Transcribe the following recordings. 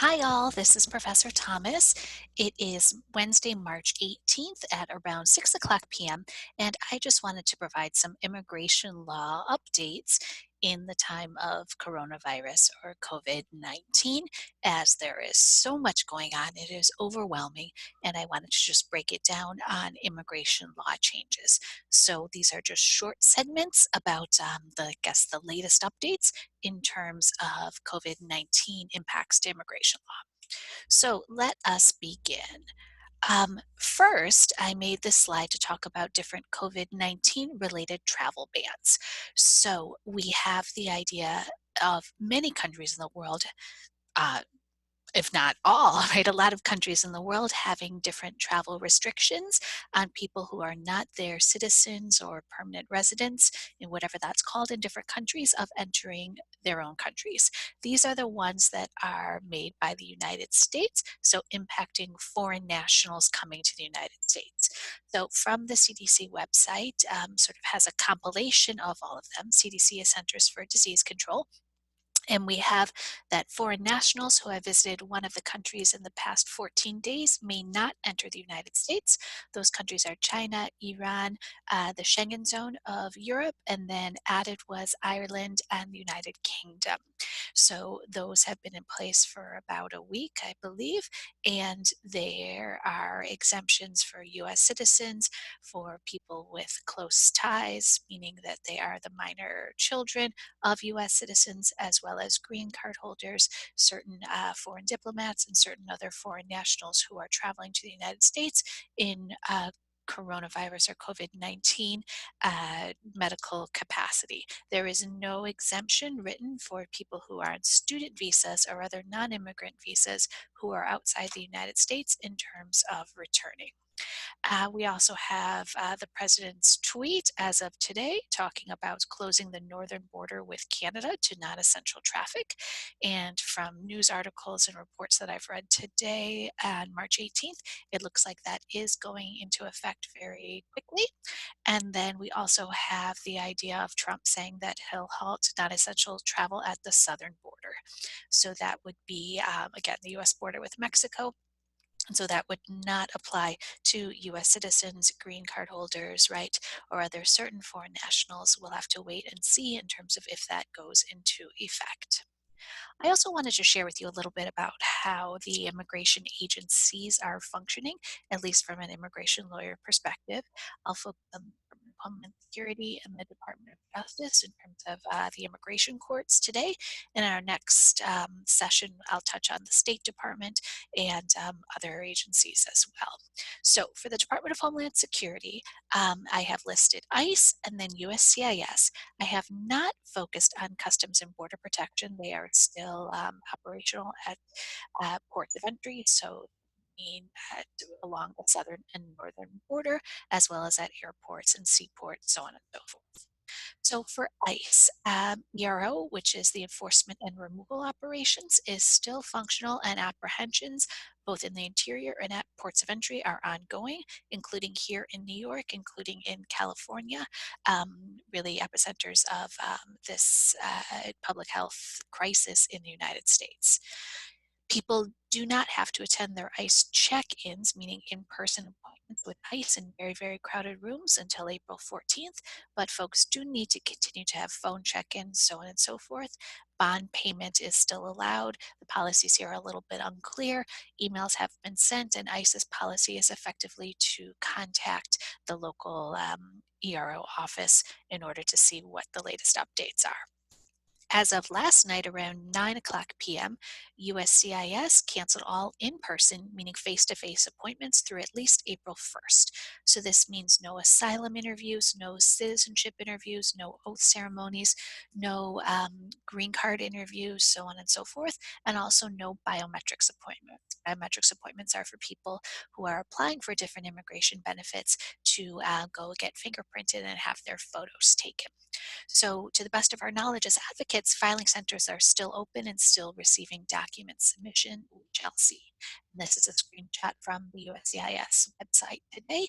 Hi, all. This is Professor Thomas. It is Wednesday, March 18th at around 6 o'clock p.m., and I just wanted to provide some immigration law updates in the time of coronavirus or COVID-19, as there is so much going on. It is overwhelming, and I wanted to just break it down on immigration law changes. So these are just short segments about the latest updates in terms of COVID-19 impacts to immigration law. So let us begin. First, I made this slide to talk about different COVID-19 related travel bans. So we have the idea of many countries in the world, uh, if not all, right? A lot of countries in the world having different travel restrictions on people who are not their citizens or permanent residents, in whatever that's called in different countries, of entering their own countries. These are the ones that are made by the United States, so impacting foreign nationals coming to the United States. So from the CDC website, sort of has a compilation of all of them. CDC is Centers for Disease Control, and we have that foreign nationals who have visited one of the countries in the past 14 days may not enter the United States. Those countries are China, Iran, the Schengen zone of Europe, and then added was Ireland and the United Kingdom. So those have been in place for about a week, I believe, and there are exemptions for US citizens, for people with close ties, meaning that they are the minor children of US citizens, as well as green card holders, certain foreign diplomats, and certain other foreign nationals who are traveling to the United States in coronavirus or COVID-19 medical capacity. There is no exemption written for people who are on student visas or other non immigrant visas who are outside the United States in terms of returning. We also have the president's tweet as of today talking about closing the northern border with Canada to non essential traffic. And from news articles and reports that I've read today on March 18th, it looks like that is going into effect very quickly. And then we also have the idea of Trump saying that he'll halt non essential travel at the southern border. So that would be, again, the US border with Mexico, and so that would not apply to US citizens, green card holders, right, or other certain foreign nationals. We'll have to wait and see in terms of if that goes into effect. I also wanted to share with you a little bit about how the immigration agencies are functioning, at least from an immigration lawyer perspective. I'll focus on Homeland Security and the Department of Justice in terms of the immigration courts today. In our next session, I'll touch on the State Department and other agencies as well. So, for the Department of Homeland Security, I have listed ICE and then USCIS. I have not focused on Customs and Border Protection. They are still operational at ports of entry, so mean at, along the southern and northern border, as well as at airports and seaports, so on and so forth. So for ICE, ERO, which is the enforcement and removal operations, is still functional, and apprehensions both in the interior and at ports of entry are ongoing, including here in New York, including in California, really epicenters of this public health crisis in the United States. People do not have to attend their ICE check-ins, meaning in-person appointments with ICE in very, very crowded rooms, until April 14th, but folks do need to continue to have phone check-ins, so on and so forth. Bond payment is still allowed. The policies here are a little bit unclear. Emails have been sent, and ICE's policy is effectively to contact the local ERO office in order to see what the latest updates are. As of last night around 9 o'clock p.m., USCIS canceled all in-person, meaning face-to-face appointments through at least April 1st. So this means no asylum interviews, no citizenship interviews, no oath ceremonies, no green card interviews, so on and so forth, and also no biometrics appointments. Biometrics appointments are for people who are applying for different immigration benefits to go get fingerprinted and have their photos taken. So, to the best of our knowledge as advocates, advocates, filing centers are still open and still receiving document submission, we shall see. This is a screenshot from the USCIS website today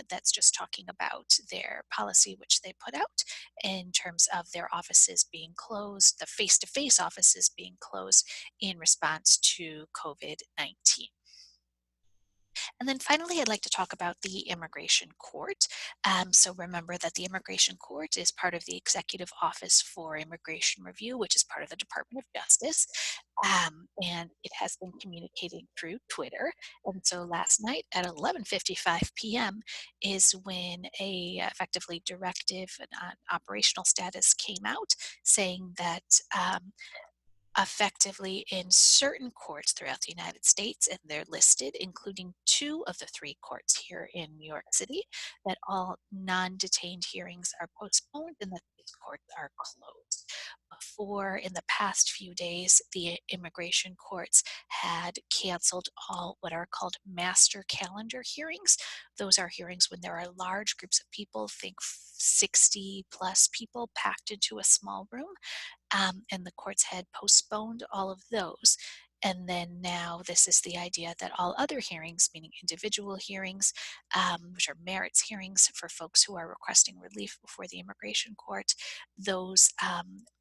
that's just talking about their policy, which they put out in terms of their offices being closed, the face to face offices being closed in response to COVID 19. And then finally, I'd like to talk about the immigration court. So remember that the immigration court is part of the Executive Office for Immigration Review, which is part of the Department of Justice. And it has been communicating through Twitter. And so last night at 11:55 p.m. is when a effectively directive and operational status came out saying that effectively in certain courts throughout the United States, and they're listed, including two of the three courts here in New York City, that all non detained hearings are postponed and that these courts are closed. Before, in the past few days, the immigration courts had canceled all what are called master calendar hearings. Those are hearings when there are large groups of people, think 60 plus people packed into a small room, and the courts had postponed all of those. And then now this is the idea that all other hearings, meaning individual hearings, which are merits hearings for folks who are requesting relief before the immigration court, those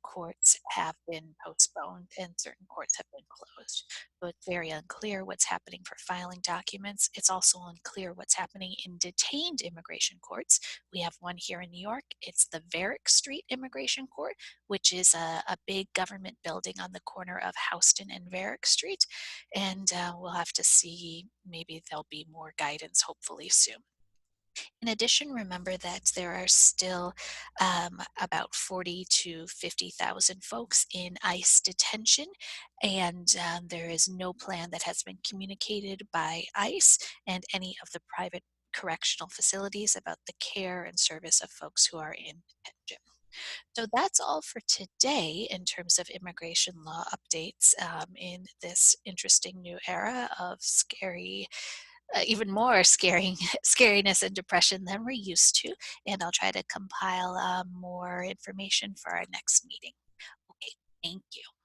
courts have been postponed and certain courts have been closed. So it's very unclear what's happening for filing documents. It's also unclear what's happening in detained immigration courts. We have one here in New York. It's the Varick Street Immigration Court, which is a big government building on the corner of Houston and Varick Street. And we'll have to see, maybe there'll be more guidance hopefully soon. In addition, remember that there are still about 40 to 50,000 folks in ICE detention, and there is no plan that has been communicated by ICE and any of the private correctional facilities about the care and service of folks who are in detention. So that's all for today in terms of immigration law updates in this interesting new era of scary, even more scaring scariness and depression than we're used to. And I'll try to compile more information for our next meeting. Okay, thank you.